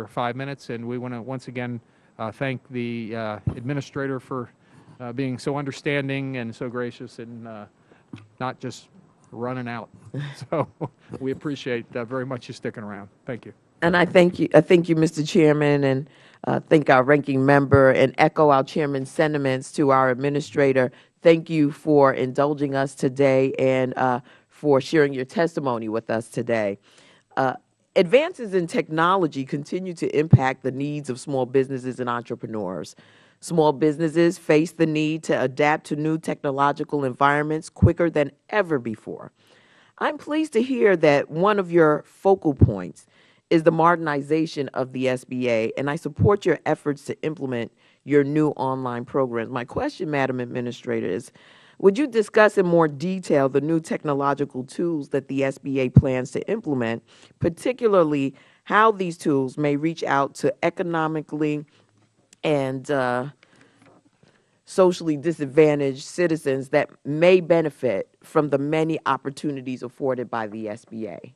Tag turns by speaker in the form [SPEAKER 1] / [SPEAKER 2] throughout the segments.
[SPEAKER 1] for 5 minutes, and we want to once again thank the administrator for being so understanding and so gracious and not just running out. So we appreciate very much you sticking around. Thank you.
[SPEAKER 2] And I thank you, Mr. Chairman, and thank our ranking member, and echo our chairman's sentiments to our administrator. Thank you for indulging us today and for sharing your testimony with us today. Advances in technology continue to impact the needs of small businesses and entrepreneurs. Small businesses face the need to adapt to new technological environments quicker than ever before. I'm pleased to hear that one of your focal points is the modernization of the SBA, and I support your efforts to implement your new online programs. My question, Madam Administrator, is would you discuss in more detail the new technological tools that the SBA plans to implement, particularly how these tools may reach out to economically and socially disadvantaged citizens that may benefit from the many opportunities afforded by the SBA?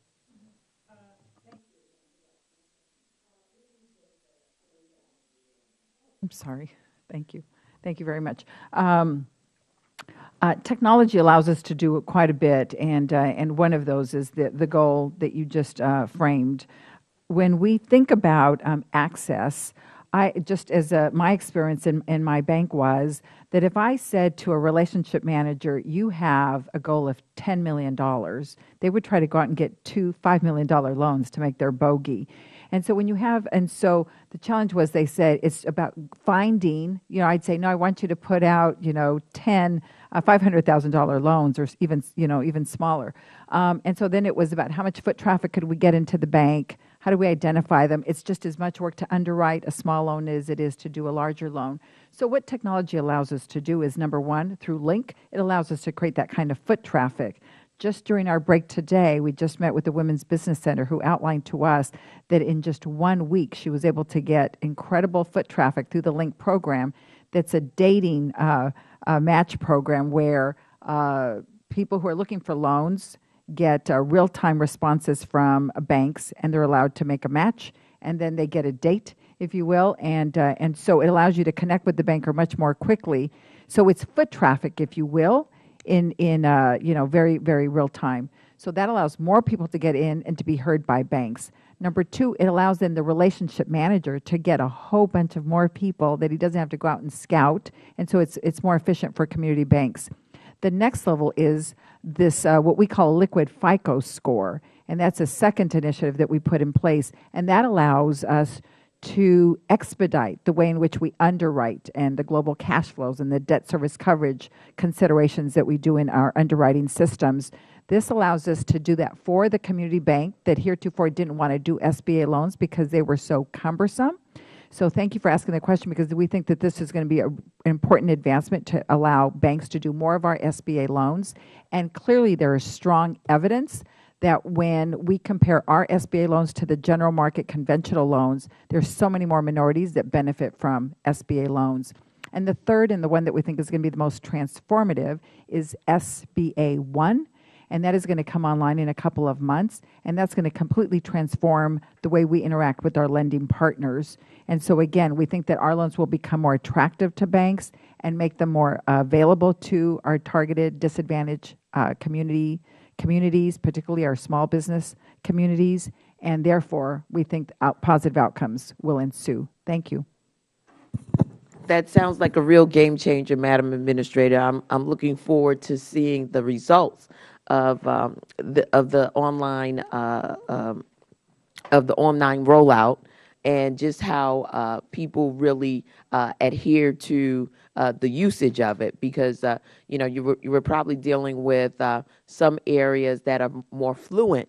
[SPEAKER 3] I'm sorry. Thank you. Thank you very much. Technology allows us to do quite a bit, and one of those is the goal that you just framed. When we think about access, just as my experience in my bank was that if I said to a relationship manager, you have a goal of $10 million, they would try to go out and get two $5 million loans to make their bogey. And so when you have, and so the challenge was, they said it's about finding, I'd say, no, I want you to put out, 10 $500,000 loans, or even smaller. And so then it was about how much foot traffic could we get into the bank? How do we identify them? It's just as much work to underwrite a small loan as it is to do a larger loan. So what technology allows us to do is, number one, through Link, it allows us to create that kind of foot traffic. Just during our break today, we just met with the Women's Business Center, who outlined to us that in just 1 week, she was able to get incredible foot traffic through the Link program. That's a dating match program where people who are looking for loans get real-time responses from banks, and they're allowed to make a match, and then they get a date, if you will, and so it allows you to connect with the banker much more quickly. So it's foot traffic, if you will, in very, very real time. So that allows more people to get in and to be heard by banks. Number two, it allows then the relationship manager to get a whole bunch of more people that he doesn't have to go out and scout, and so it's more efficient for community banks. The next level is this, what we call a liquid FICO score, and that's a second initiative that we put in place, and that allows us to expedite the way in which we underwrite and the global cash flows and the debt service coverage considerations that we do in our underwriting systems. This allows us to do that for the community bank that heretofore didn't want to do SBA loans because they were so cumbersome. So thank you for asking the question, because we think that this is going to be an important advancement to allow banks to do more of our SBA loans. And clearly there is strong evidence that when we compare our SBA loans to the general market conventional loans, there's so many more minorities that benefit from SBA loans. And the third, and the one that we think is going to be the most transformative, is SBA 1. And that is going to come online in a couple of months, and that's going to completely transform the way we interact with our lending partners. And so again, we think that our loans will become more attractive to banks and make them more available to our targeted disadvantaged communities, particularly our small business communities, and therefore we think positive outcomes will ensue. Thank you.
[SPEAKER 2] That sounds like a real game changer, Madam Administrator. I'm looking forward to seeing the results of the online rollout, and just how people really adhere to the usage of it, because you were probably dealing with some areas that are more fluent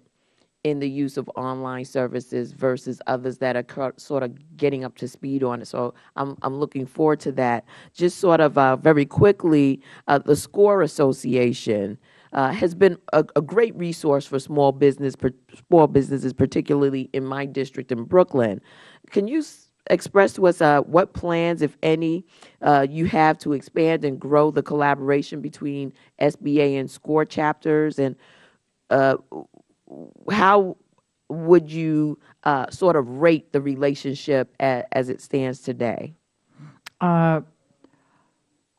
[SPEAKER 2] in the use of online services versus others that are sort of getting up to speed on it. So I'm looking forward to that. Just sort of very quickly, the SCORE Association has been a great resource for small businesses, particularly in my district in Brooklyn. Can you express to us what plans, if any, you have to expand and grow the collaboration between SBA and SCORE chapters, and how would you sort of rate the relationship as it stands today?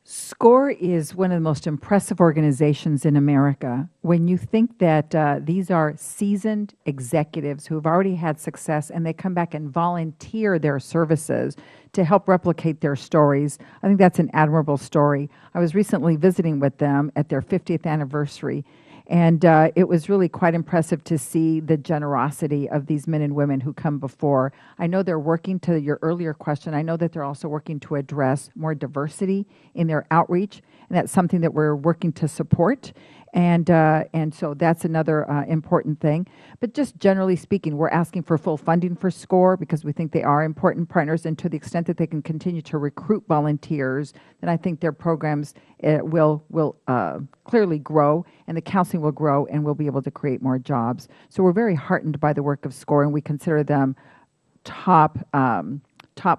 [SPEAKER 3] SCORE is one of the most impressive organizations in America. When you think that these are seasoned executives who have already had success and they come back and volunteer their services to help replicate their stories, I think that's an admirable story. I was recently visiting with them at their 50th anniversary, and it was really quite impressive to see the generosity of these men and women who come before. I know they're working, to your earlier question, I know that they're also working to address more diversity in their outreach, and that's something that we're working to support. And so that's another important thing. But just generally speaking, we're asking for full funding for SCORE because we think they are important partners, and to the extent that they can continue to recruit volunteers, then I think their programs will clearly grow, and the counseling will grow, and we'll be able to create more jobs. So we're very heartened by the work of SCORE, and we consider them top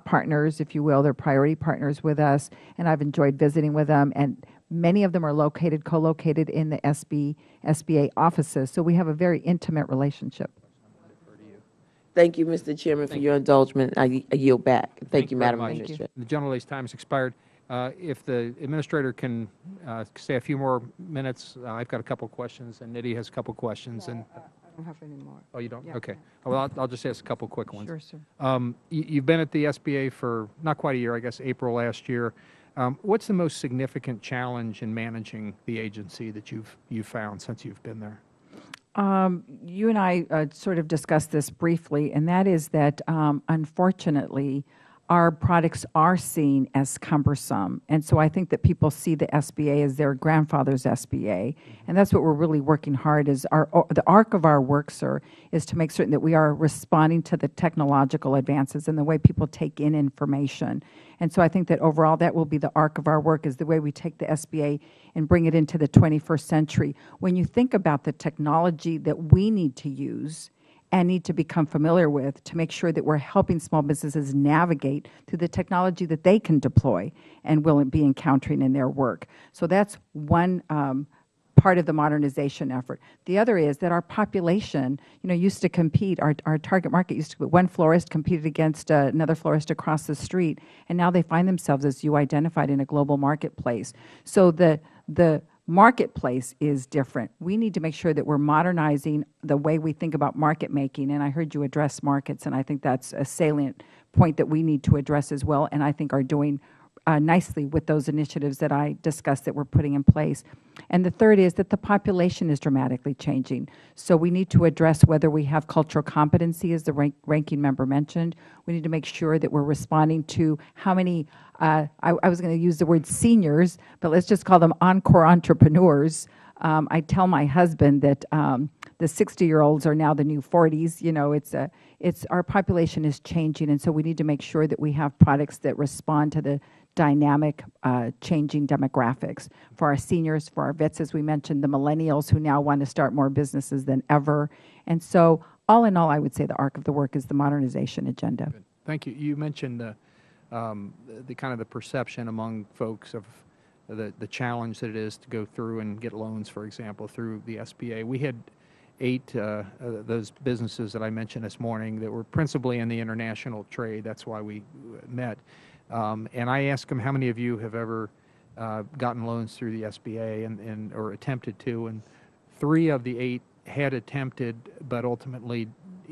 [SPEAKER 3] partners, if you will. They're priority partners with us, and I've enjoyed visiting with them. And many of them are co-located in the SBA offices, so we have a very intimate relationship.
[SPEAKER 2] Thank you, Mr. Chairman, for your indulgence. I yield back. Thank you, Madam
[SPEAKER 1] very much.
[SPEAKER 2] Administrator.
[SPEAKER 1] The general lady's time has expired. If the administrator can stay a few more minutes, I've got a couple questions, and Nidhi has a couple questions. And
[SPEAKER 3] I don't have any more.
[SPEAKER 1] oh, you don't?
[SPEAKER 3] Yeah.
[SPEAKER 1] Okay. Well, I'll just ask a couple quick ones.
[SPEAKER 3] Sure, sir.
[SPEAKER 1] You've been at the SBA for not quite a year, I guess, April last year. What's the most significant challenge in managing the agency that you've found since you've been there?
[SPEAKER 3] You and I sort of discussed this briefly, and that is that unfortunately, our products are seen as cumbersome. And so I think that people see the SBA as their grandfather's SBA. And that's what we're really working hard is the arc of our work, sir, is to make certain that we are responding to the technological advances and the way people take in information. And so I think that overall that will be the arc of our work, is the way we take the SBA and bring it into the 21st century. When you think about the technology that we need to use and need to become familiar with to make sure that we're helping small businesses navigate through the technology that they can deploy and will be encountering in their work. So that's one part of the modernization effort. The other is that our population, used to compete, our target market used to be one florist competed against another florist across the street, and now they find themselves, as you identified, in a global marketplace. So the marketplace is different. We need to make sure that we're modernizing the way we think about market making, and I heard you address markets, and I think that's a salient point that we need to address as well, and I think are doing nicely with those initiatives that I discussed that we're putting in place. And the third is that the population is dramatically changing. So we need to address whether we have cultural competency, as the ranking member mentioned. We need to make sure that we're responding to how many, I was going to use the word seniors, but let's just call them encore entrepreneurs. I tell my husband that the 60-year-olds are now the new 40s. Our population is changing, and so we need to make sure that we have products that respond to the dynamic, changing demographics for our seniors, for our vets, as we mentioned, the millennials who now want to start more businesses than ever. And so all in all, I would say the arc of the work is the modernization agenda.
[SPEAKER 1] Good. Thank you. You mentioned the kind of the perception among folks of the challenge that it is to go through and get loans, for example, through the SBA. We had 8 those businesses that I mentioned this morning that were principally in the international trade. That's why we met. And I asked them, how many of you have ever gotten loans through the SBA or attempted to? And 3 of the 8 had attempted, but ultimately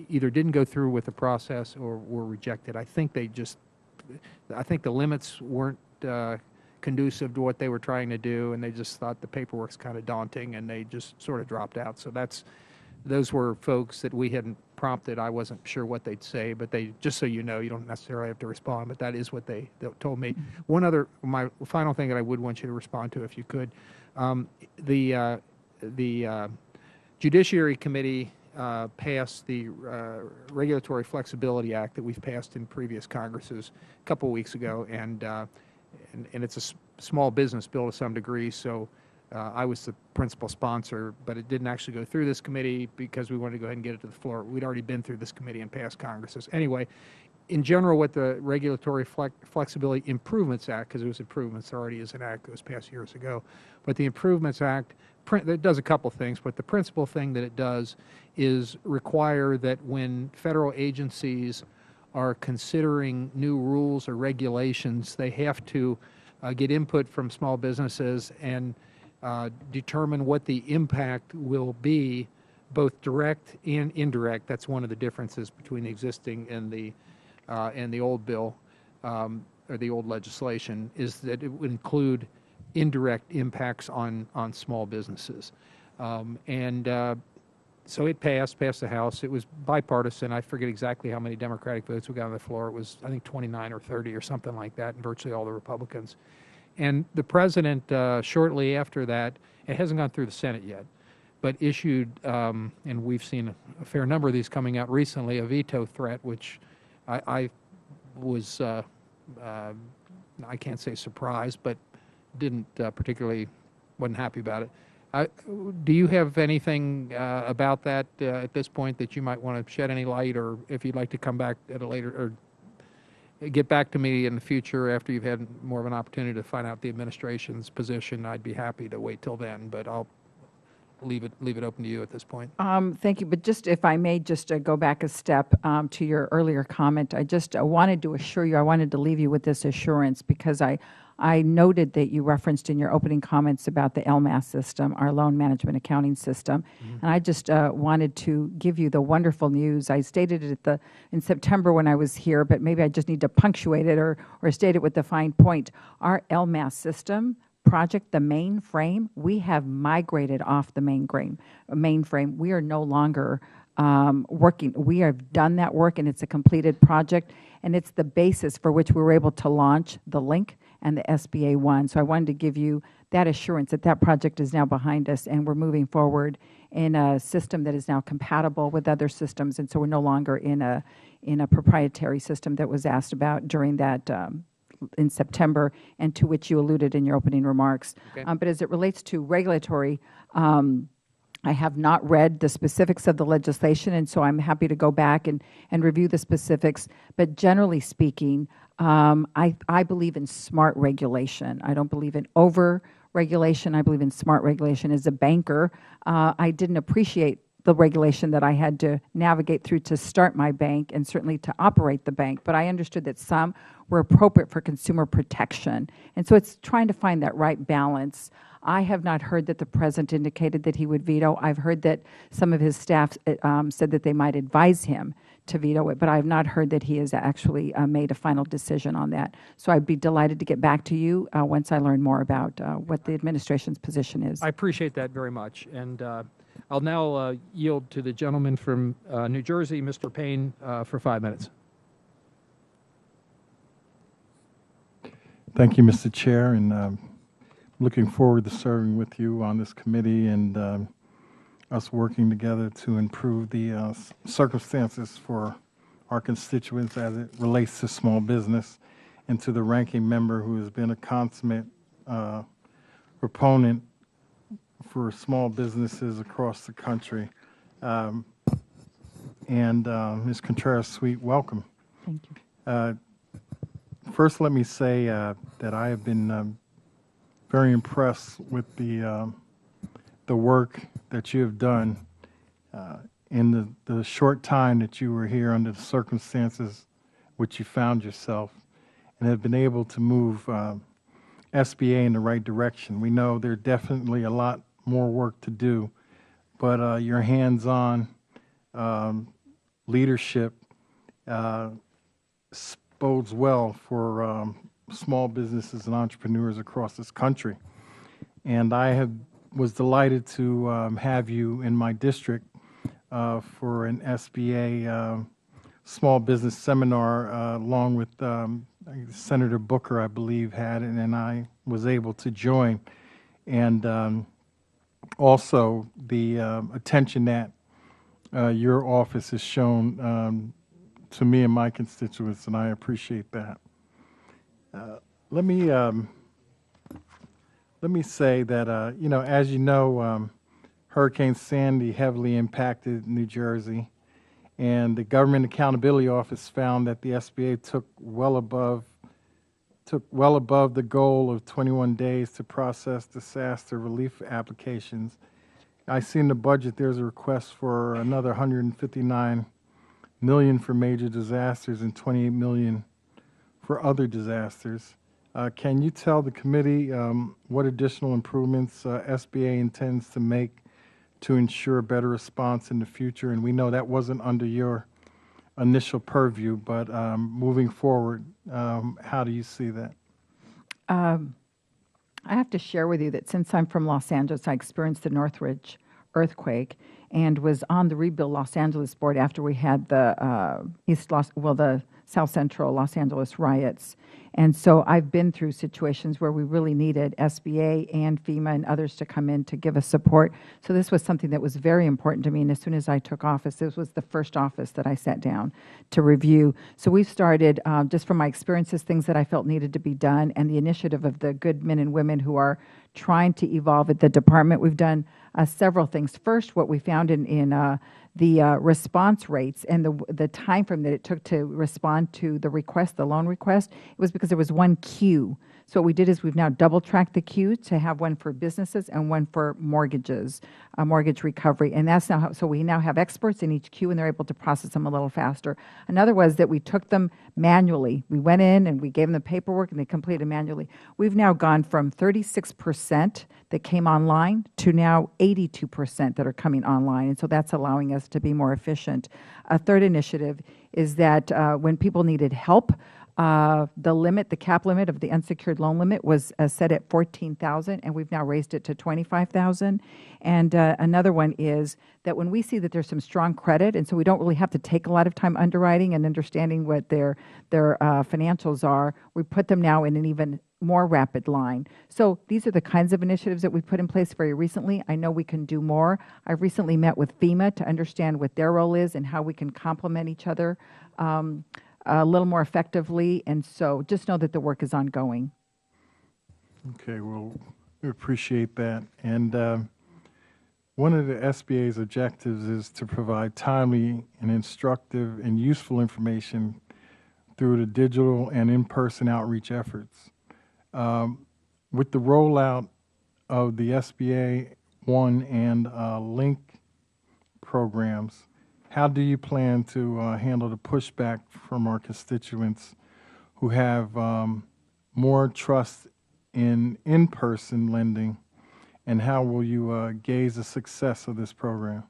[SPEAKER 1] either didn't go through with the process or were rejected. I think the limits weren't conducive to what they were trying to do, and they just thought the paperwork's kind of daunting, and they just sort of dropped out. So those were folks that we hadn't prompted. I wasn't sure what they'd say, but just so you know, you don't necessarily have to respond, but that is what they told me. My final thing that I would want you to respond to, if you could, the Judiciary Committee passed the Regulatory Flexibility Act that we've passed in previous Congresses a couple weeks ago, and it's a small business bill to some degree, so I was the principal sponsor, but it didn't actually go through this committee because we wanted to go ahead and get it to the floor. We'd already been through this committee in past Congresses. Anyway, in general, what the Regulatory Flexibility Improvements Act, because it was improvements, there already is an act that was passed years ago, but the Improvements Act it does a couple things, but the principal thing that it does is require that when federal agencies are considering new rules or regulations, they have to get input from small businesses and determine what the impact will be, both direct and indirect. That's one of the differences between the existing and the old bill, or the old legislation, is that it would include indirect impacts on small businesses. So it passed the House. It was bipartisan. I forget exactly how many Democratic votes we got on the floor. It was, I think, 29 or 30 or something like that, and virtually all the Republicans. And the president, shortly after that, it hasn't gone through the Senate yet, but issued, and we've seen a fair number of these coming out recently, a veto threat, which I was, I can't say surprised, but didn't particularly, wasn't happy about it. Do you have anything about that at this point that you might want to shed any light, or if you'd like to come back at a later, or get back to me in the future after you've had more of an opportunity to find out the administration's position, I'd be happy to wait till then, but I'll leave it open to you at this point.
[SPEAKER 3] Thank you, but just if I may just go back a step to your earlier comment, I just wanted to assure you, I wanted to leave you with this assurance, because I noted that you referenced in your opening comments about the LMAS system, our loan management accounting system, and I just wanted to give you the wonderful news. I stated it in September when I was here, but maybe I just need to punctuate it or state it with a fine point. Our LMAS system project, the mainframe, we have migrated off the mainframe. We are no longer working. We have done that work, and it's a completed project, and it's the basis for which we were able to launch the Link and the SBA 1. So I wanted to give you that assurance that that project is now behind us, and we're moving forward in a system that is now compatible with other systems, and so we're no longer in a proprietary system that was asked about during that in September, and to which you alluded in your opening remarks.
[SPEAKER 1] Okay.
[SPEAKER 3] But as it relates to regulatory, I have not read the specifics of the legislation, and so I'm happy to go back and review the specifics. But generally speaking, I believe in smart regulation. I don't believe in over-regulation. I believe in smart regulation. As a banker, I didn't appreciate the regulation that I had to navigate through to start my bank and certainly to operate the bank, but I understood that some were appropriate for consumer protection. And so it's trying to find that right balance. I have not heard that the President indicated that he would veto. I've heard that some of his staff said that they might advise him to veto it, but I have not heard that he has actually made a final decision on that. So I'd be delighted to get back to you once I learn more about what the administration's position is.
[SPEAKER 1] I appreciate that very much, and I'll now yield to the gentleman from New Jersey, Mr. Payne, for 5 minutes.
[SPEAKER 4] Thank you, Mr. Chair, and looking forward to serving with you on this committee and us working together to improve the circumstances for our constituents as it relates to small business, and to the ranking member who has been a consummate proponent for small businesses across the country. Ms. Contreras-Sweet, welcome.
[SPEAKER 3] Thank you.
[SPEAKER 4] First, let me say that I have been very impressed with the work that you have done in the short time that you were here under the circumstances which you found yourself, and have been able to move SBA in the right direction. We know there's definitely a lot more work to do, but your hands-on leadership bodes well for small businesses and entrepreneurs across this country. And I was delighted to have you in my district for an SBA small business seminar, along with Senator Booker, I believe, had it, and I was able to join. And also the attention that your office has shown to me and my constituents, and I appreciate that. Let me say that, you know, as you know, Hurricane Sandy heavily impacted New Jersey, and the Government Accountability Office found that the SBA took well above took well above the goal of 21 days to process disaster relief applications. I see in the budget there's a request for another 159 million for major disasters and 28 million for other disasters. Can you tell the committee what additional improvements SBA intends to make to ensure better response in the future? And we know that wasn't under your initial purview, but moving forward, how do you see that?
[SPEAKER 3] I have to share with you that since I'm from Los Angeles, I experienced the Northridge earthquake and was on the Rebuild Los Angeles board after we had the the South Central Los Angeles riots. And so I've been through situations where we really needed SBA and FEMA and others to come in to give us support. So this was something that was very important to me. And as soon as I took office, this was the first office that I sat down to review. So we've started, just from my experiences, things that I felt needed to be done, and the initiative of the good men and women who are trying to evolve at the department. We've done several things. First, what we found in the response rates and the time frame that it took to respond to the request, the loan request, it was because there was one queue. So what we did is we've now double-tracked the queue to have one for businesses and one for mortgages, mortgage recovery. And that's now so we now have experts in each queue, and they're able to process them a little faster. Another was that we took them manually. We went in and we gave them the paperwork, and they completed manually. We've now gone from 36% that came online to now 82% that are coming online. And so that's allowing us to be more efficient. A third initiative is that when people needed help, the cap limit of the unsecured loan limit was set at $14,000, and we've now raised it to $25,000. And another one is that when we see that there's some strong credit, and so we don't really have to take a lot of time underwriting and understanding what their financials are, we put them now in an even more rapid line. So these are the kinds of initiatives that we've put in place very recently. I know we can do more. I've recently met with FEMA to understand what their role is and how we can complement each other a little more effectively. And so just know that the work is ongoing.
[SPEAKER 4] Okay, well, we appreciate that. And one of the SBA's objectives is to provide timely and instructive and useful information through the digital and in-person outreach efforts. With the rollout of the SBA One and Link programs, how do you plan to handle the pushback from our constituents who have more trust in in-person lending, and how will you gauge the success of this program?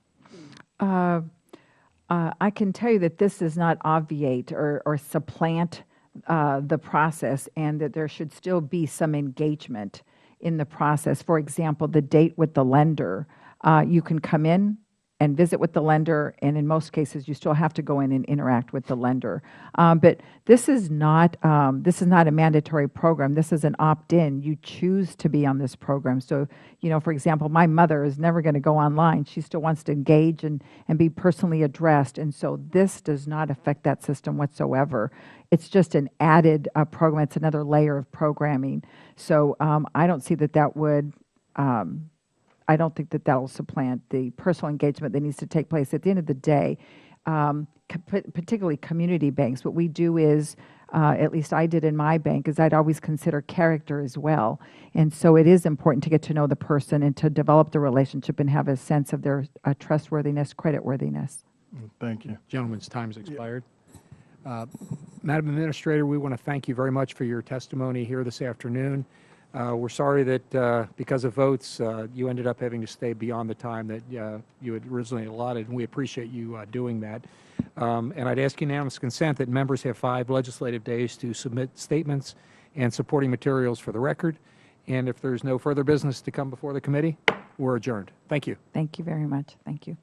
[SPEAKER 3] I can tell you that this does not obviate or supplant the process, and that there should still be some engagement in the process. For example, the date with the lender. You can come in and visit with the lender, and in most cases, you still have to go in and interact with the lender. But this is not a mandatory program. This is an opt-in. You choose to be on this program. So, for example, my mother is never going to go online. She still wants to engage and be personally addressed. And so this does not affect that system whatsoever. It's just an added program. It's another layer of programming. So I don't see that would I don't think that will supplant the personal engagement that needs to take place. At the end of the day, particularly community banks, what we do is, at least I did in my bank, is I'd always consider character as well. And so it is important to get to know the person and to develop the relationship and have a sense of their trustworthiness, creditworthiness.
[SPEAKER 4] Thank you.
[SPEAKER 1] Gentleman's time's expired. Madam Administrator, we want to thank you very much for your testimony here this afternoon. We're sorry that because of votes, you ended up having to stay beyond the time that you had originally allotted, and we appreciate you doing that. And I'd ask unanimous consent that members have 5 legislative days to submit statements and supporting materials for the record. And if there's no further business to come before the committee, we're adjourned. Thank you.
[SPEAKER 3] Thank you very much. Thank you.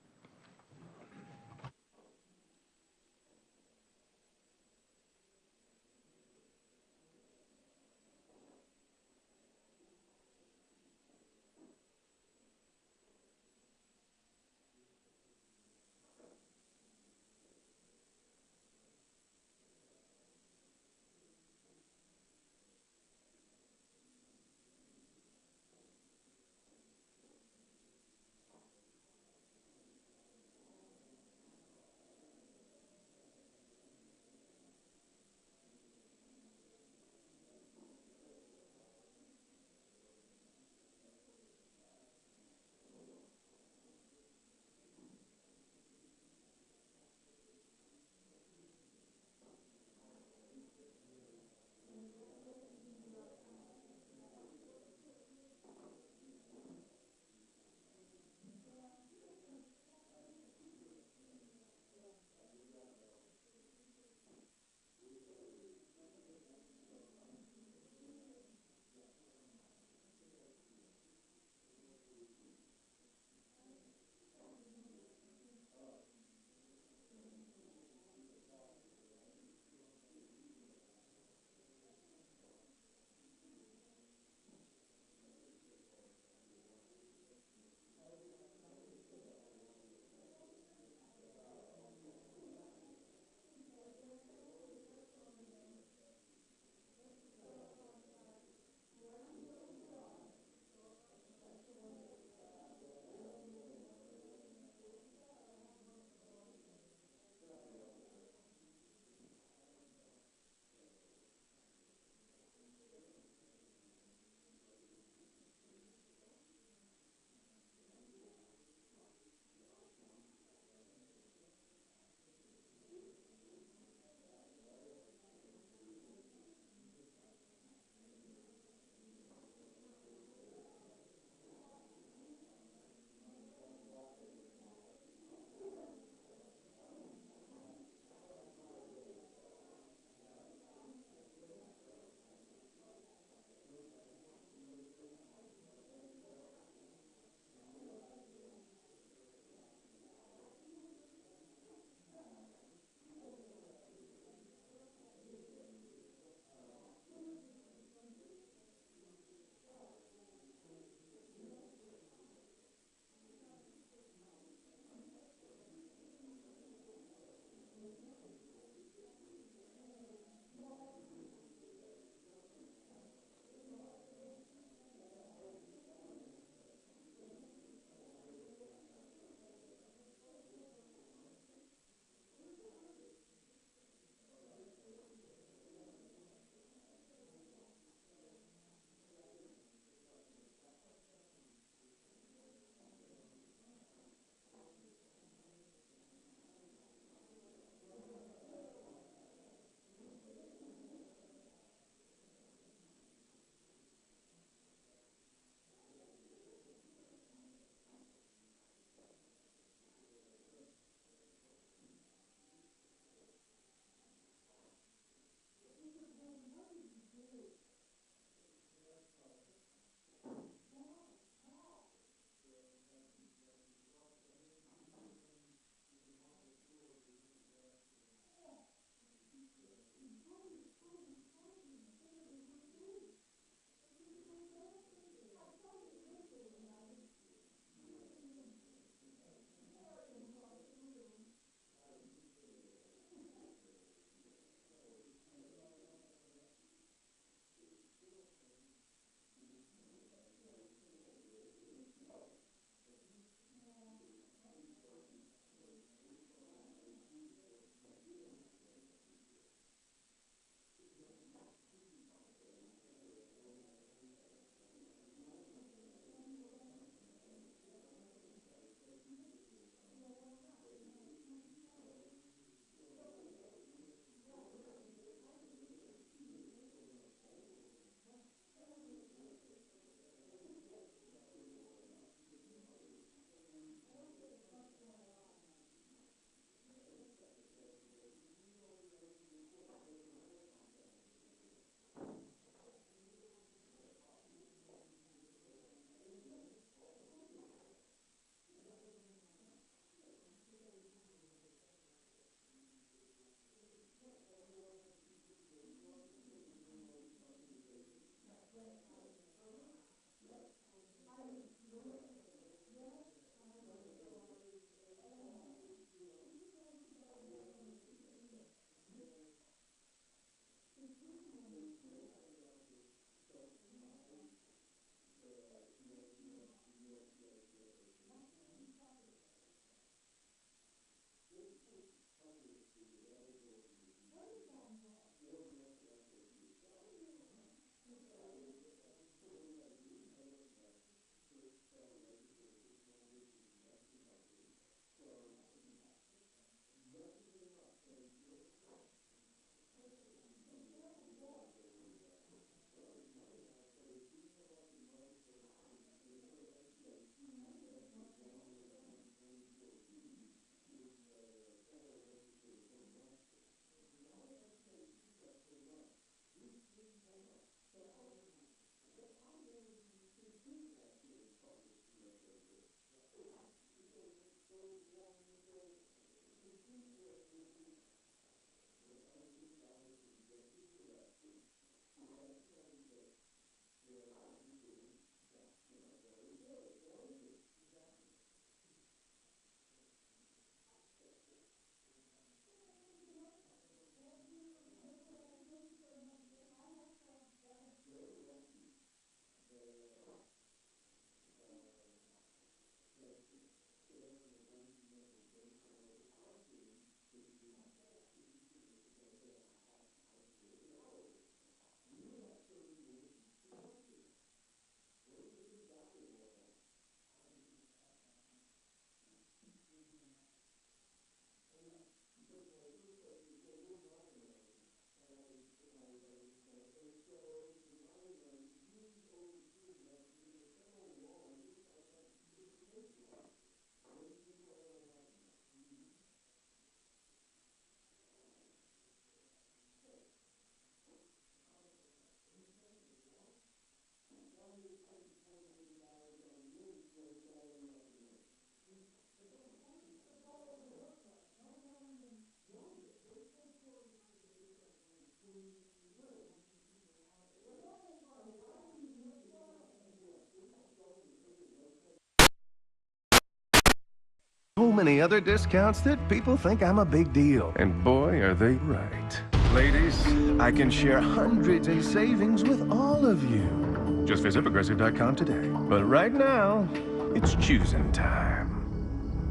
[SPEAKER 5] many other discounts that people think I'm a big deal. And boy, are they right. Ladies, I can share hundreds in savings with all of you. Just visit Progressive.com today. But right now, it's choosing time.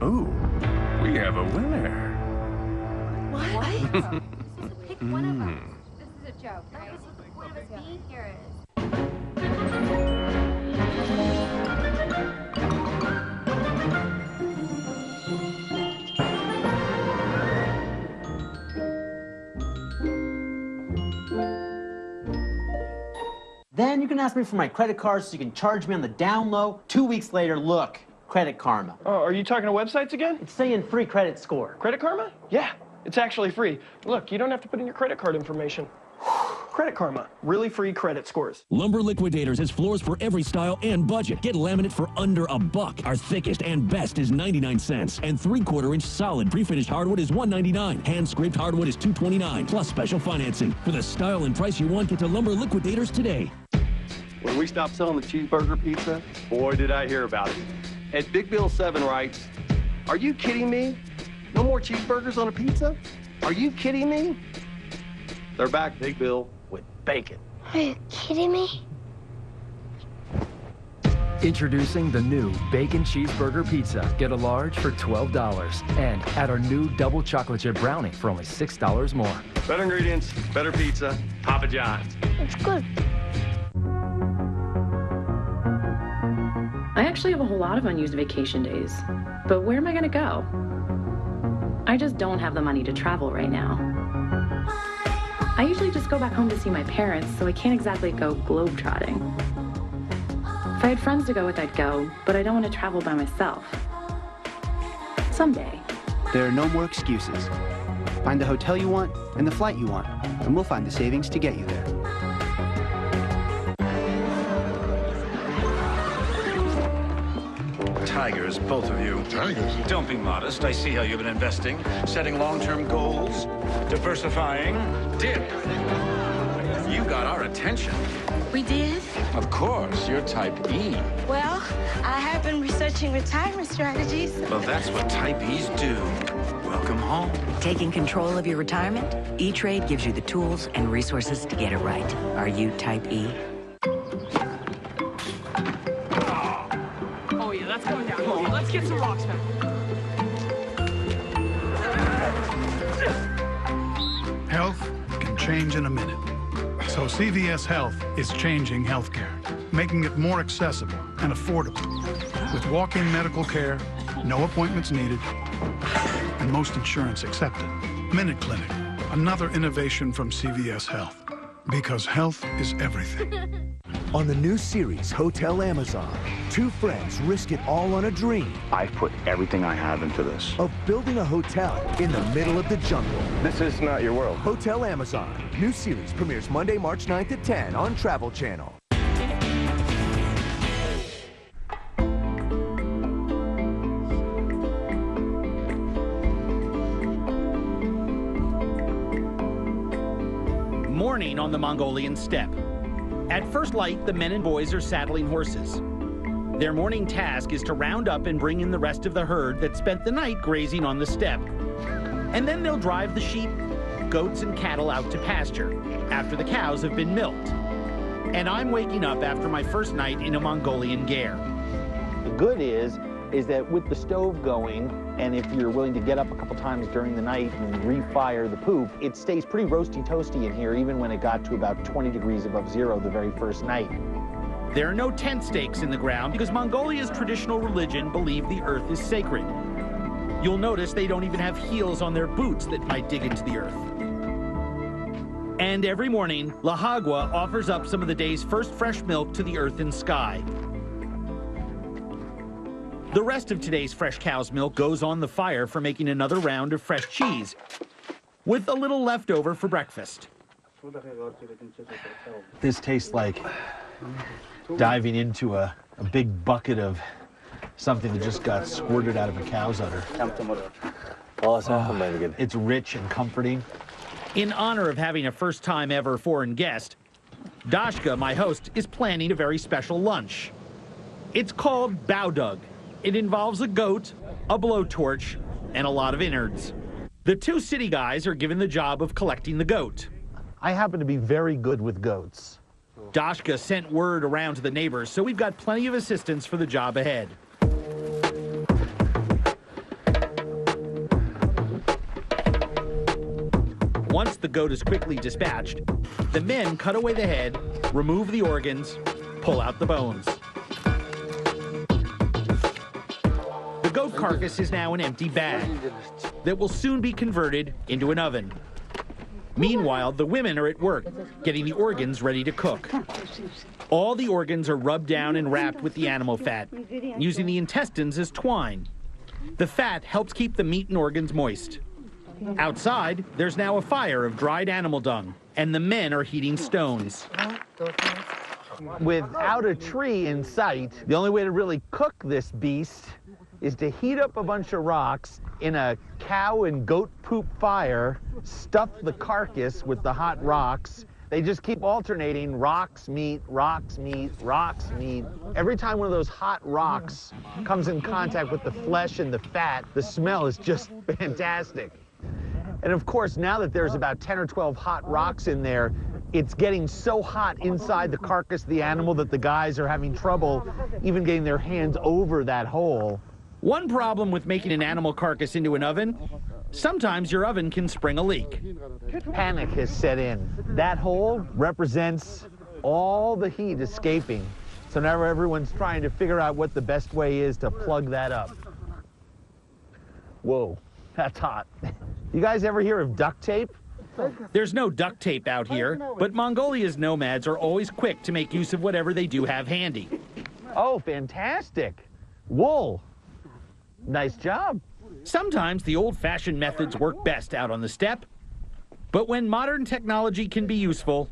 [SPEAKER 5] Ooh, we have a winner.
[SPEAKER 6] What? Pick one of us. This is a joke, right? One of us being here is.
[SPEAKER 7] Then you can ask me for my credit card so you can charge me on the down low. 2 weeks later, look, Credit Karma.
[SPEAKER 8] Oh, are you talking to websites again?
[SPEAKER 7] It's saying free credit score.
[SPEAKER 8] Credit Karma? Yeah, it's actually free. Look, you don't have to put in your credit card information. Credit Karma, really free credit scores.
[SPEAKER 9] Lumber Liquidators has floors for every style and budget. Get laminate for under $1. Our thickest and best is 99 cents. And 3/4-inch solid pre-finished hardwood is $1.99. Hand-scraped hardwood is $2.29, plus special financing. For the style and price you want, get to Lumber Liquidators today.
[SPEAKER 10] When we stopped selling the cheeseburger pizza, boy, did I hear about it. And Big Bill 7 writes, "Are you kidding me? No more cheeseburgers on a pizza? Are you kidding me?" They're back, Big Bill, with bacon.
[SPEAKER 6] Are you kidding me?
[SPEAKER 11] Introducing the new Bacon Cheeseburger Pizza. Get a large for $12. And add our new double chocolate chip brownie for only $6 more.
[SPEAKER 10] Better ingredients, better pizza, Papa John's.
[SPEAKER 6] It's good.
[SPEAKER 12] I actually have a whole lot of unused vacation days, but where am I gonna go? I just don't have the money to travel right now. I usually just go back home to see my parents, so I can't exactly go globetrotting. If I had friends to go with, I'd go, but I don't want to travel by myself. Someday.
[SPEAKER 13] There are no more excuses. Find the hotel you want and the flight you want, and we'll find the savings to get you there.
[SPEAKER 14] Tigers, both of you. Tigers? Don't be modest. I see how you've been investing, setting long-term goals, diversifying. Dip. You got our attention.
[SPEAKER 15] We did?
[SPEAKER 14] Of course, you're type E.
[SPEAKER 15] Well, I have been researching retirement strategies.
[SPEAKER 14] Well, that's what type E's do. Welcome home.
[SPEAKER 16] Taking control of your retirement? E-Trade gives you the tools and resources to get it right. Are you type E?
[SPEAKER 17] Oh, yeah, that's going down. Oh, let's get some rocks back.
[SPEAKER 18] Health can change in a minute. So CVS Health is changing healthcare, making it more accessible and affordable. With walk-in medical care, no appointments needed, and most insurance accepted. Minute Clinic, another innovation from CVS Health. Because health is everything.
[SPEAKER 19] On the new series, Hotel Amazon, two friends risk it all on a dream.
[SPEAKER 20] I've put everything I have into this.
[SPEAKER 19] Of building a hotel in the middle of the jungle.
[SPEAKER 10] This is not your world.
[SPEAKER 19] Hotel Amazon. New series premieres Monday, March 9th at 10 on Travel Channel.
[SPEAKER 21] Morning on the Mongolian steppe. At first light, the men and boys are saddling horses. Their morning task is to round up and bring in the rest of the herd that spent the night grazing on the steppe. And then they'll drive the sheep, goats, and cattle out to pasture after the cows have been milked. And I'm waking up after my first night in a Mongolian ger.
[SPEAKER 22] The good is that with the stove going, and if you're willing to get up a couple times during the night and refire the poop, it stays pretty roasty toasty in here even when it got to about 20 degrees above zero the very first night.
[SPEAKER 21] There are no tent stakes in the ground because Mongolia's traditional religion believe the earth is sacred. You'll notice they don't even have heels on their boots that might dig into the earth. And every morning, La Hagua offers up some of the day's first fresh milk to the earth and sky. The rest of today's fresh cow's milk goes on the fire for making another round of fresh cheese, with a little leftover for breakfast.
[SPEAKER 22] This tastes like diving into a big bucket of something that just got squirted out of a cow's udder. It's rich and comforting.
[SPEAKER 21] In honor of having a first-time ever foreign guest, Dashka, my host, is planning a very special lunch. It's called Baudug, It involves a goat, a blowtorch, and a lot of innards. The two city guys are given the job of collecting the goat.
[SPEAKER 22] I happen to be very good with goats.
[SPEAKER 21] Dashka sent word around to the neighbors, so we've got plenty of assistance for the job ahead. Once the goat is quickly dispatched, the men cut away the head, remove the organs, pull out the bones. The goat carcass is now an empty bag that will soon be converted into an oven. Meanwhile, the women are at work, getting the organs ready to cook. All the organs are rubbed down and wrapped with the animal fat, using the intestines as twine. The fat helps keep the meat and organs moist. Outside, there's now a fire of dried animal dung, and the men are heating stones.
[SPEAKER 22] Without a tree in sight, the only way to really cook this beast is to heat up a bunch of rocks in a cow and goat poop fire, stuff the carcass with the hot rocks. They just keep alternating rocks, meat, rocks, meat, rocks, meat. Every time one of those hot rocks comes in contact with the flesh and the fat, the smell is just fantastic. And of course, now that there's about 10 or 12 hot rocks in there, it's getting so hot inside the carcass of the animal that the guys are having trouble even getting their hands over that hole.
[SPEAKER 21] One problem with making an animal carcass into an oven, sometimes your oven can spring a leak.
[SPEAKER 22] Panic has set in. That hole represents all the heat escaping. So now everyone's trying to figure out what the best way is to plug that up. Whoa, that's hot. You guys ever hear of duct tape?
[SPEAKER 21] There's no duct tape out here, but Mongolia's nomads are always quick to make use of whatever they do have handy.
[SPEAKER 22] Oh, fantastic. Wool. Nice job.
[SPEAKER 21] Sometimes the old-fashioned methods work best out on the steppe, but when modern technology can be useful,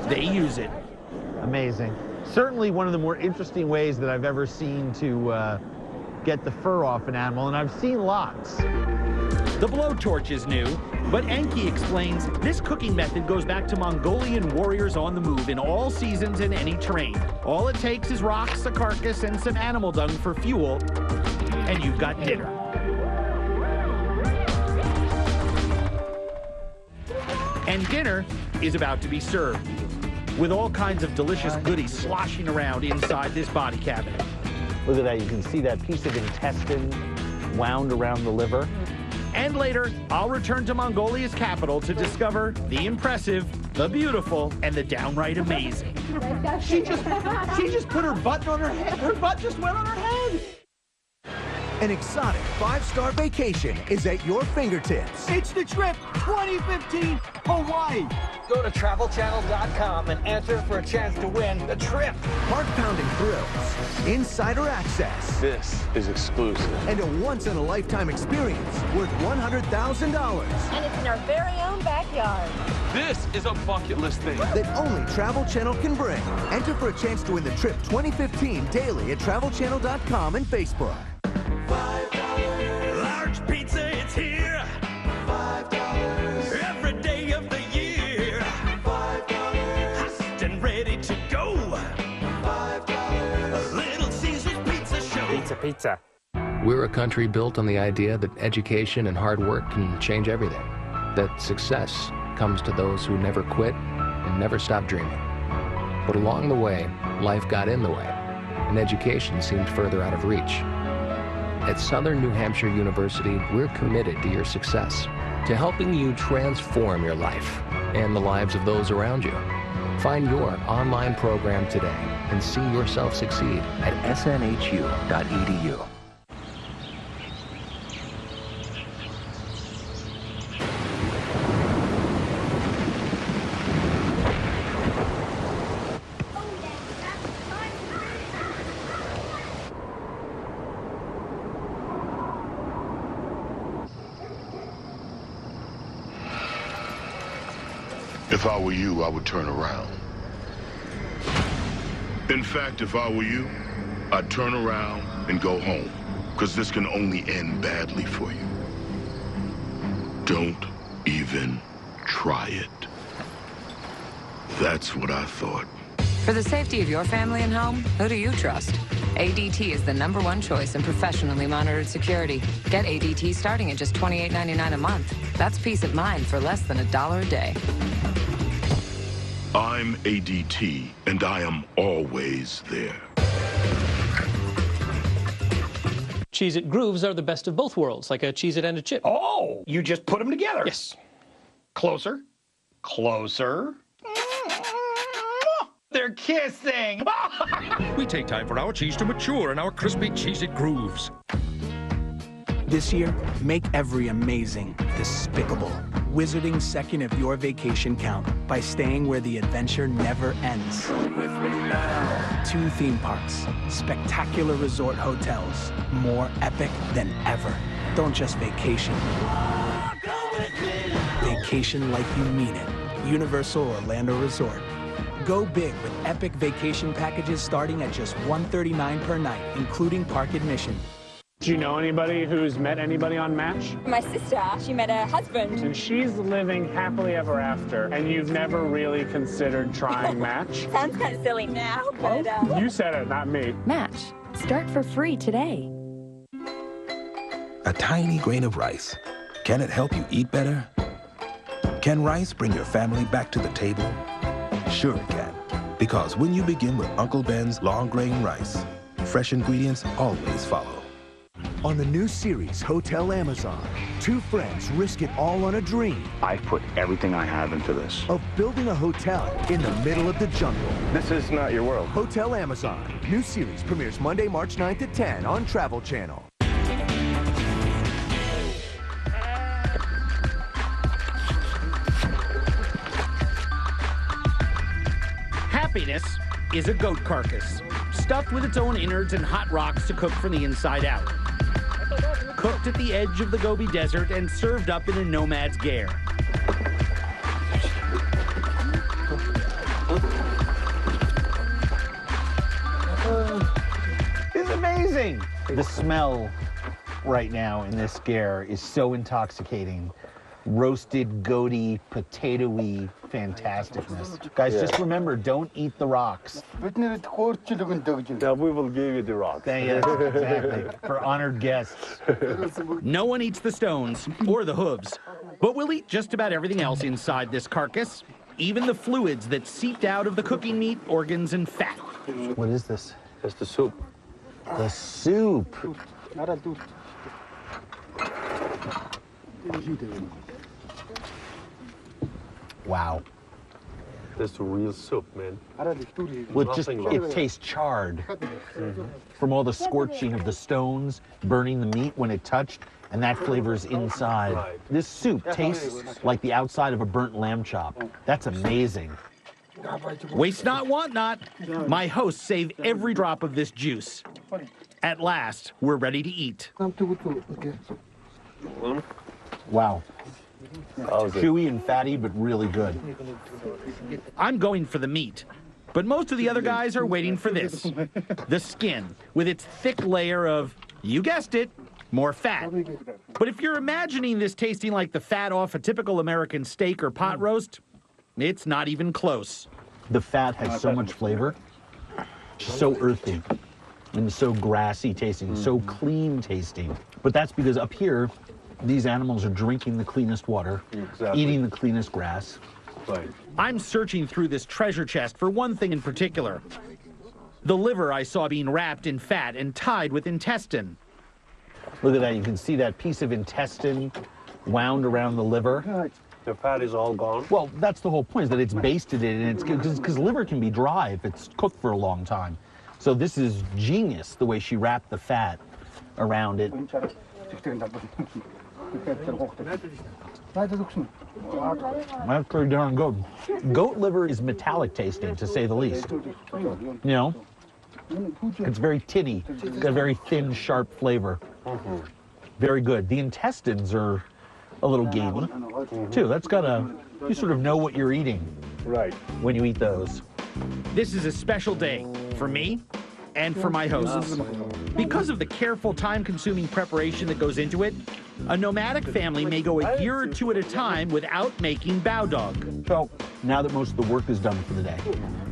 [SPEAKER 21] they use it.
[SPEAKER 22] Amazing. Certainly one of the more interesting ways that I've ever seen to get the fur off an animal, and I've seen lots.
[SPEAKER 21] The blowtorch is new, but Enki explains this cooking method goes back to Mongolian warriors on the move in all seasons and any terrain. All it takes is rocks, a carcass, and some animal dung for fuel, and you've got dinner. And dinner is about to be served, with all kinds of delicious goodies sloshing around inside this body cabinet.
[SPEAKER 22] Look at that, you can see that piece of intestine wound around the liver.
[SPEAKER 21] And later, I'll return to Mongolia's capital to discover the impressive, the beautiful, and the downright amazing.
[SPEAKER 22] She just put her button on her head. Her butt just went on her head.
[SPEAKER 19] An exotic 5-star vacation is at your fingertips.
[SPEAKER 2] It's the trip 2015 Hawaii. Go to travelchannel.com and enter for a chance to win the trip.
[SPEAKER 19] Heart-pounding thrills, insider access.
[SPEAKER 10] This is exclusive.
[SPEAKER 19] And a once-in-a-lifetime experience worth $100,000.
[SPEAKER 15] And it's in our very own backyard.
[SPEAKER 10] This is a bucket list thing
[SPEAKER 19] that only Travel Channel can bring. Enter for a chance to win the trip 2015 daily at travelchannel.com and Facebook.
[SPEAKER 9] Large pizza, it's here. $5. Every day of the year. $5. Hot and ready to go. $5. Little Caesar's Pizza Show.
[SPEAKER 4] Pizza, pizza. We're a country built on the idea that education and hard work can change everything. That success comes to those who never quit and never stop dreaming. But along the way, life got in the way, and education seemed further out of reach. At Southern New Hampshire University, we're committed to your success, to helping you transform your life and the lives of those around you. Find your online program today and see yourself succeed at snhu.edu.
[SPEAKER 23] If I were you, I would turn around. In fact, if I were you, I'd turn around and go home, because this can only end badly for you. Don't even try it. That's what I thought.
[SPEAKER 1] For the safety of your family and home, who do you trust? ADT is the #1 choice in professionally monitored security. Get ADT starting at just $28.99 a month. That's peace of mind for less than $1 a day.
[SPEAKER 23] I'm ADT, and I am always there.
[SPEAKER 3] Cheez-It grooves are the best of both worlds, like a Cheez-It and a chip.
[SPEAKER 8] Oh, you just put them together.
[SPEAKER 3] Yes.
[SPEAKER 8] Closer. Closer. They're kissing.
[SPEAKER 5] We take time for our cheese to mature in our crispy Cheez-It grooves.
[SPEAKER 24] This year, make every amazing despicable. Wizarding second of your vacation count by staying where the adventure never ends. 2 theme parks, spectacular resort hotels, more epic than ever. Don't just vacation. Vacation like you mean it. Universal Orlando Resort. Go big with epic vacation packages starting at just $139 per night, including park admission.
[SPEAKER 25] Do you know anybody who's met anybody on Match?
[SPEAKER 26] My sister, she met her husband.
[SPEAKER 25] And she's living happily ever after, and you've never really considered trying Match?
[SPEAKER 26] Sounds kind of silly now, but...
[SPEAKER 25] You said it, not me.
[SPEAKER 12] Match. Start for free today.
[SPEAKER 27] A tiny grain of rice. Can it help you eat better? Can rice bring your family back to the table? Sure it can. Because when you begin with Uncle Ben's long grain rice, fresh ingredients always follow.
[SPEAKER 19] On the new series, Hotel Amazon, 2 friends risk it all on a dream.
[SPEAKER 20] I've put everything I have into this.
[SPEAKER 19] Of building a hotel in the middle of the jungle.
[SPEAKER 20] This is not your world.
[SPEAKER 19] Hotel Amazon. New series premieres Monday, March 9th at 10 on Travel Channel.
[SPEAKER 21] Happiness is a goat carcass, stuffed with its own innards and hot rocks to cook from the inside out. Cooked at the edge of the Gobi Desert and served up in a nomad's gare.
[SPEAKER 22] It's amazing. The smell right now in this gare is so intoxicating. Roasted, goaty, potatoey fantasticness. Guys, just remember, don't eat the rocks.
[SPEAKER 10] We will give you the rocks.
[SPEAKER 22] Exactly. For honored guests.
[SPEAKER 21] No one eats the stones or the hooves, but we'll eat just about everything else inside this carcass, even the fluids that seeped out of the cooking meat, organs, and fat.
[SPEAKER 22] What is this?
[SPEAKER 10] That's the soup.
[SPEAKER 22] The soup. Wow.
[SPEAKER 10] That's the real soup, man.
[SPEAKER 22] Well, it tastes charred from all the scorching of the stones, burning the meat when it touched, and that flavor's inside.
[SPEAKER 10] Right.
[SPEAKER 22] This soup tastes like the outside of a burnt lamb chop. That's amazing.
[SPEAKER 21] Waste not, want not. My hosts save every drop of this juice. At last, we're ready to eat.
[SPEAKER 22] Wow. Chewy and fatty, but really good.
[SPEAKER 21] I'm going for the meat, but most of the other guys are waiting for this. The skin, with its thick layer of, you guessed it, more fat. But if you're imagining this tasting like the fat off a typical American steak or pot roast, it's not even close.
[SPEAKER 22] The fat has so much flavor, so earthy, and so grassy tasting, so clean tasting. But that's because up here, these animals are drinking the cleanest water, eating the cleanest grass.
[SPEAKER 10] Right.
[SPEAKER 21] I'm searching through this treasure chest for one thing in particular. The liver I saw being wrapped in fat and tied with intestine.
[SPEAKER 22] Look at that, you can see that piece of intestine wound around the liver.
[SPEAKER 10] The fat is all gone.
[SPEAKER 22] Well, that's the whole point, is that it's basted in, and it's because liver can be dry if it's cooked for a long time. So this is genius, the way she wrapped the fat around it. That's pretty darn good. Goat liver is metallic tasting, to say the least. You know, it's very tinny, got a very thin, sharp flavor. Very good. The intestines are a little gamey, too. That's got a, you sort of know what you're eating
[SPEAKER 10] right
[SPEAKER 22] when you eat those.
[SPEAKER 21] This is a special day for me and for my hosts. Because of the careful, time-consuming preparation that goes into it, a nomadic family may go a year or two at a time without making bow dog.
[SPEAKER 22] So now that most of the work is done for the day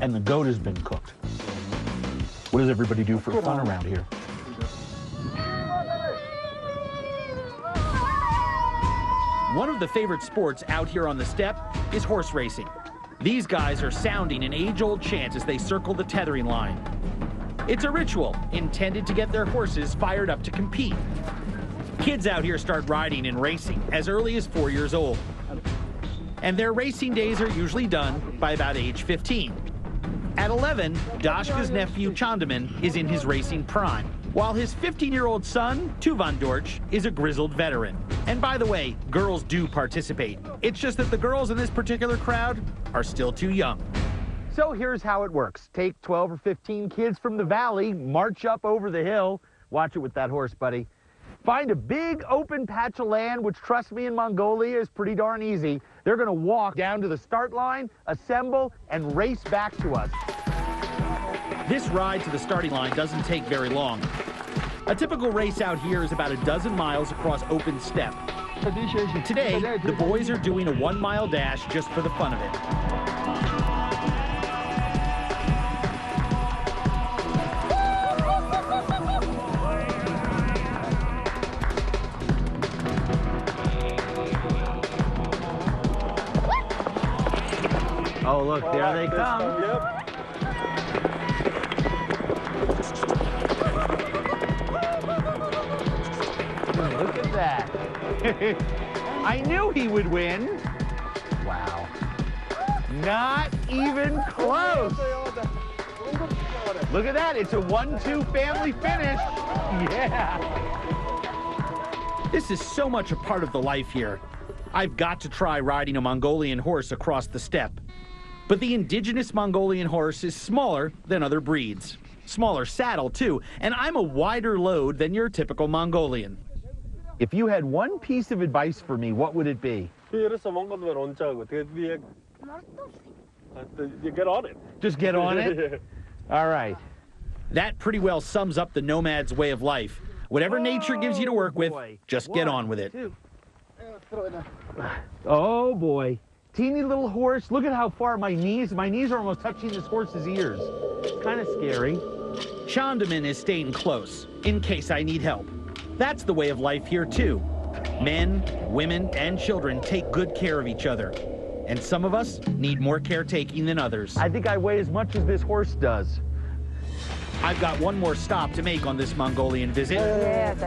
[SPEAKER 22] and the goat has been cooked, what does everybody do for fun around here?
[SPEAKER 21] One of the favorite sports out here on the steppe is horse racing. These guys are sounding an age-old chant as they circle the tethering line. It's a ritual intended to get their horses fired up to compete. Kids out here start riding and racing as early as 4 years old. And their racing days are usually done by about age 15. At 11, Dashka's nephew Chandaman is in his racing prime, while his 15-year-old son, Tuvan Dorch, is a grizzled veteran. And by the way, girls do participate. It's just that the girls in this particular crowd are still too young.
[SPEAKER 22] So here's how it works. Take 12 or 15 kids from the valley, march up over the hill. Watch it with that horse, buddy. Find a big open patch of land, which, trust me, in Mongolia is pretty darn easy. They're going to walk down to the start line, assemble, and race back to us.
[SPEAKER 21] This ride to the starting line doesn't take very long. A typical race out here is about a dozen miles across open steppe. Today, the boys are doing a 1-mile dash just for the fun of it.
[SPEAKER 22] Oh, look, there they come. Yep. Look at that. I knew he would win. Wow. Not even close. Look at that. It's a 1-2 family finish. Yeah.
[SPEAKER 21] This is so much a part of the life here. I've got to try riding a Mongolian horse across the steppe. But the indigenous Mongolian horse is smaller than other breeds. Smaller saddle, too, and I'm a wider load than your typical Mongolian.
[SPEAKER 22] If you had one piece of advice for me, what would it be?
[SPEAKER 6] You get on it.
[SPEAKER 22] Just get on it? All right.
[SPEAKER 21] That pretty well sums up the nomad's way of life. Whatever nature gives you to work with, just get on with it.
[SPEAKER 22] Oh, boy. Teeny little horse. Look at how far my knees are almost touching this horse's ears. It's kind of scary.
[SPEAKER 21] Chandaman is staying close, in case I need help. That's the way of life here, too. Men, women, and children take good care of each other. And some of us need more caretaking than others.
[SPEAKER 22] I think I weigh as much as this horse does.
[SPEAKER 21] I've got one more stop to make on this Mongolian visit.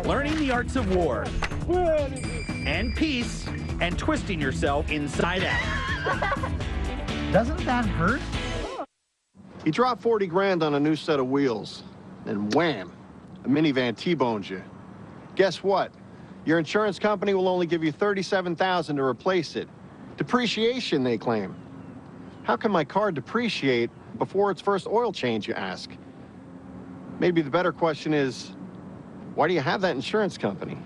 [SPEAKER 21] Learning the arts of war. And peace. And twisting yourself inside out.
[SPEAKER 22] Doesn't that hurt?
[SPEAKER 10] He dropped 40 grand on a new set of wheels. And wham, a minivan T-bones you. Guess what? Your insurance company will only give you $37,000 to replace it. Depreciation, they claim. How can my car depreciate before its first oil change, you ask? Maybe the better question is, why do you have that insurance company?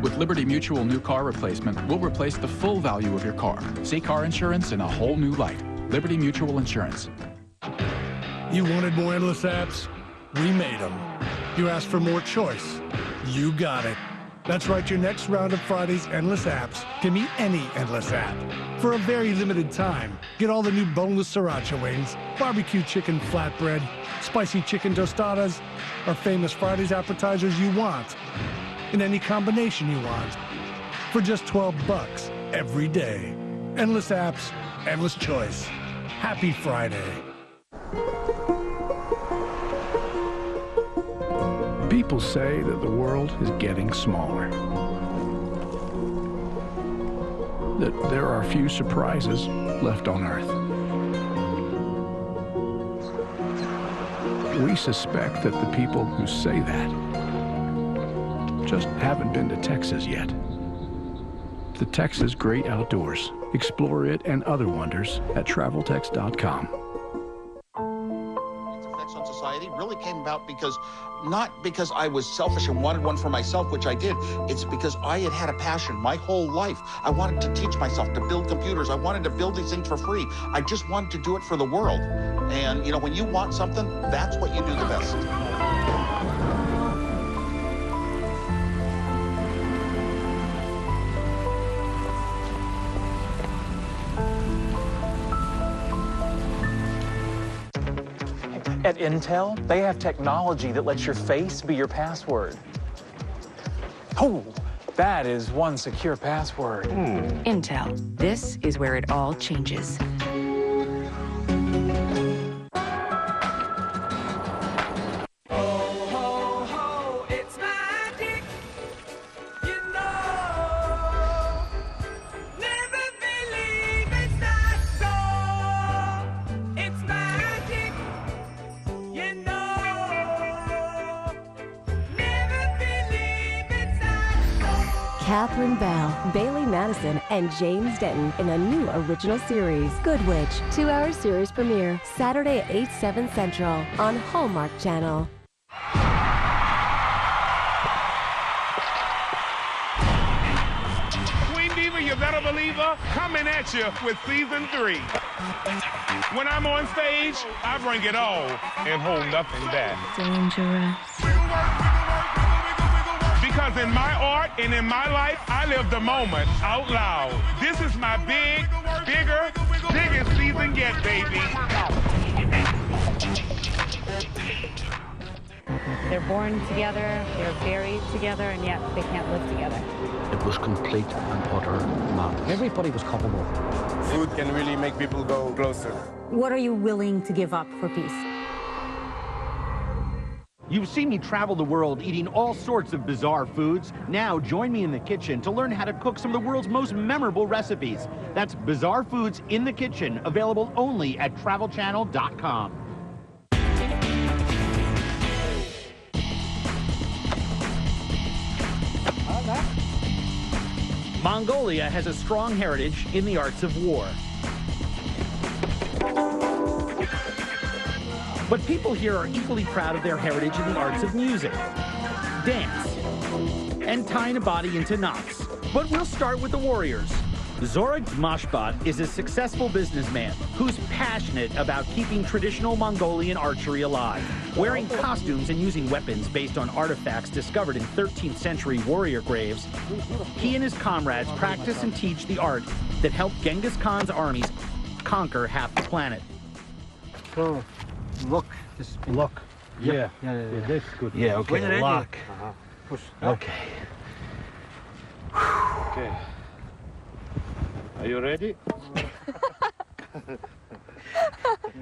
[SPEAKER 7] With Liberty Mutual New Car Replacement, we'll replace the full value of your car. See car insurance in a whole new light. Liberty Mutual Insurance.
[SPEAKER 18] You wanted more endless apps? We made them. You asked for more choice? You got it. That's right, your next round of Friday's Endless Apps can be any endless app. For a very limited time, get all the new boneless sriracha wings, barbecue chicken flatbread, spicy chicken tostadas, or famous Friday's appetizers you want, in any combination you want, for just $12 every day. Endless apps, endless choice. Happy Friday. People say that the world is getting smaller. That there are few surprises left on Earth. We suspect that the people who say that just haven't been to Texas yet. The Texas Great Outdoors. Explore it and other wonders at traveltex.com.
[SPEAKER 11] Its effects on society
[SPEAKER 2] It really came about because, not because I was selfish and wanted one for myself, which I did. It's because I had had a passion my whole life. I wanted to teach myself to build computers. I wanted to build these things for free. I just wanted to do it for the world. And, you know, when you want something, that's what you do the best.
[SPEAKER 11] At Intel, they have technology that lets your face be your password. Oh, that is one secure password.
[SPEAKER 13] Intel. This is where it all changes.
[SPEAKER 14] Catherine Bell, Bailey Madison, and James Denton in a new original series, Good Witch. 2-hour series premiere, Saturday at 8/7 Central on Hallmark Channel.
[SPEAKER 15] Queen Diva, you better believe her, coming at you with season 3. When I'm on stage, I bring it all and hold nothing back.
[SPEAKER 13] Dangerous.
[SPEAKER 15] Because in my art and in my life, I live the moment out loud. This is my biggest season yet, baby.
[SPEAKER 16] They're born together, they're buried together, and yet they can't live together.
[SPEAKER 17] It was complete and utter madness. Everybody was culpable.
[SPEAKER 28] Food can really make people go closer.
[SPEAKER 16] What are you willing to give up for peace?
[SPEAKER 21] You've seen me travel the world eating all sorts of bizarre foods. Now join me in the kitchen to learn how to cook some of the world's most memorable recipes. That's Bizarre Foods in the Kitchen, available only at travelchannel.com. Mongolia has a strong heritage in the arts of war. But people here are equally proud of their heritage in the arts of music, dance, and tying a body into knots. But we'll start with the warriors. Zorag Mashbat is a successful businessman who's passionate about keeping traditional Mongolian archery alive. Wearing costumes and using weapons based on artifacts discovered in 13th century warrior graves, he and his comrades practice and teach the art that helped Genghis Khan's armies conquer half the planet.
[SPEAKER 17] So, look, just look. Yeah, that's good.
[SPEAKER 28] Yeah, okay,
[SPEAKER 17] When ready.
[SPEAKER 28] lock.
[SPEAKER 17] Push.
[SPEAKER 28] Okay. Okay. Are you ready?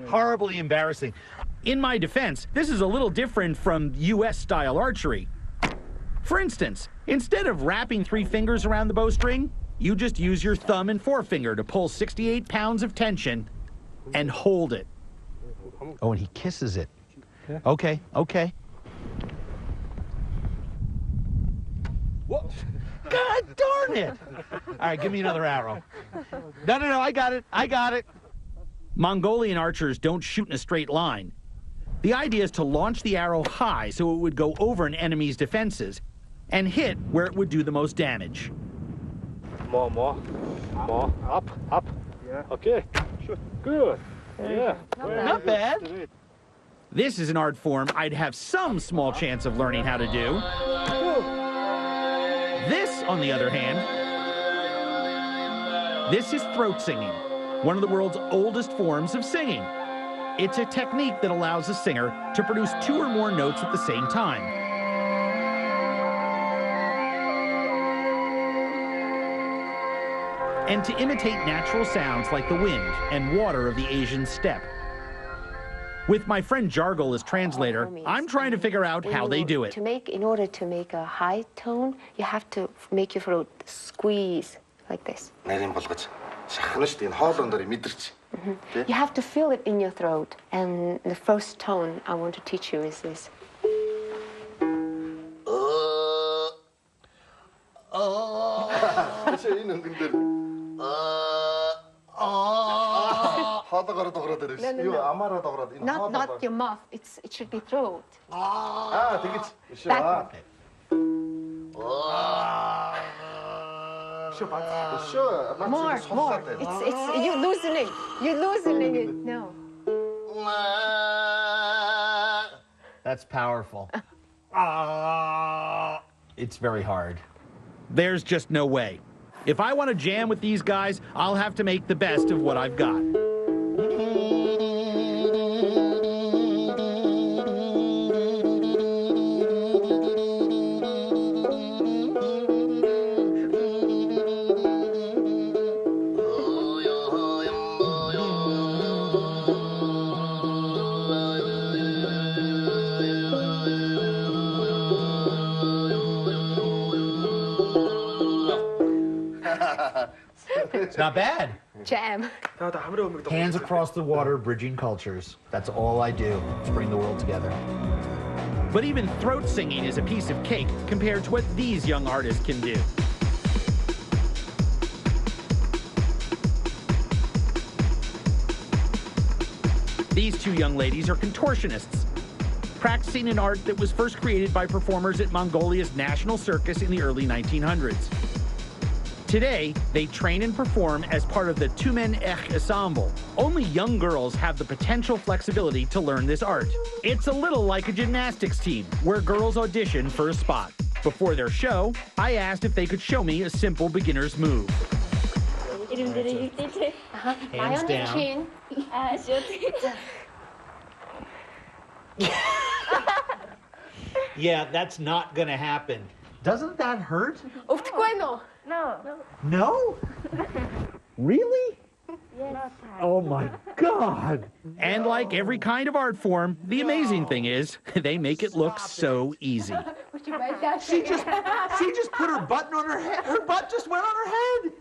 [SPEAKER 21] Horribly embarrassing. In my defense, this is a little different from US-style archery. For instance, instead of wrapping 3 fingers around the bowstring, you just use your thumb and forefinger to pull 68 pounds of tension and hold it. Oh, and he kisses it. Okay, okay. Whoa. God darn it! All right, give me another arrow. No, I got it. Mongolian archers don't shoot in a straight line. The idea is to launch the arrow high so it would go over an enemy's defenses and hit where it would do the most damage.
[SPEAKER 28] More. Up. Yeah. Okay. Sure. Good. Yeah.
[SPEAKER 21] Not bad. This is an art form I'd have some small chance of learning how to do. This, on the other hand, this is throat singing, one of the world's oldest forms of singing. It's a technique that allows a singer to produce 2 or more notes at the same time. And to imitate natural sounds like the wind and water of the Asian steppe. With my friend Jargle as translator, I'm trying to figure out how they do it.
[SPEAKER 29] In order to make a high tone, you have to make your throat squeeze like this. You have to feel it in your throat. And the first tone I want to teach you is this. Not your mouth. It should be throat. More. It's you're loosening. You're loosening it. No.
[SPEAKER 22] That's powerful. It's very hard.
[SPEAKER 21] There's just no way. If I want to jam with these guys, I'll have to make the best of what I've got.
[SPEAKER 22] It's not bad.
[SPEAKER 29] Jam.
[SPEAKER 22] Hands across the water, bridging cultures. That's all I do, is bring the world together.
[SPEAKER 21] But even throat singing is a piece of cake compared to what these young artists can do. These two young ladies are contortionists, practicing an art that was first created by performers at Mongolia's National Circus in the early 1900s. Today, they train and perform as part of the Tumen ensemble. Only young girls have the potential flexibility to learn this art. It's a little like a gymnastics team, where girls audition for a spot. Before their show, I asked if they could show me a simple beginner's move.
[SPEAKER 22] Hands down. Yeah, that's not gonna happen. Doesn't that hurt?
[SPEAKER 29] No.
[SPEAKER 22] No? Really? Oh my God.
[SPEAKER 21] And like every kind of art form, the amazing thing is, they make it look so easy.
[SPEAKER 22] She just put her button on her head. Her butt just went on her head.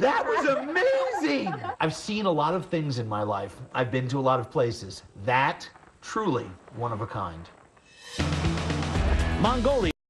[SPEAKER 22] That was amazing. I've seen a lot of things in my life. I've been to a lot of places. That, truly, one of a kind.
[SPEAKER 21] Mongolia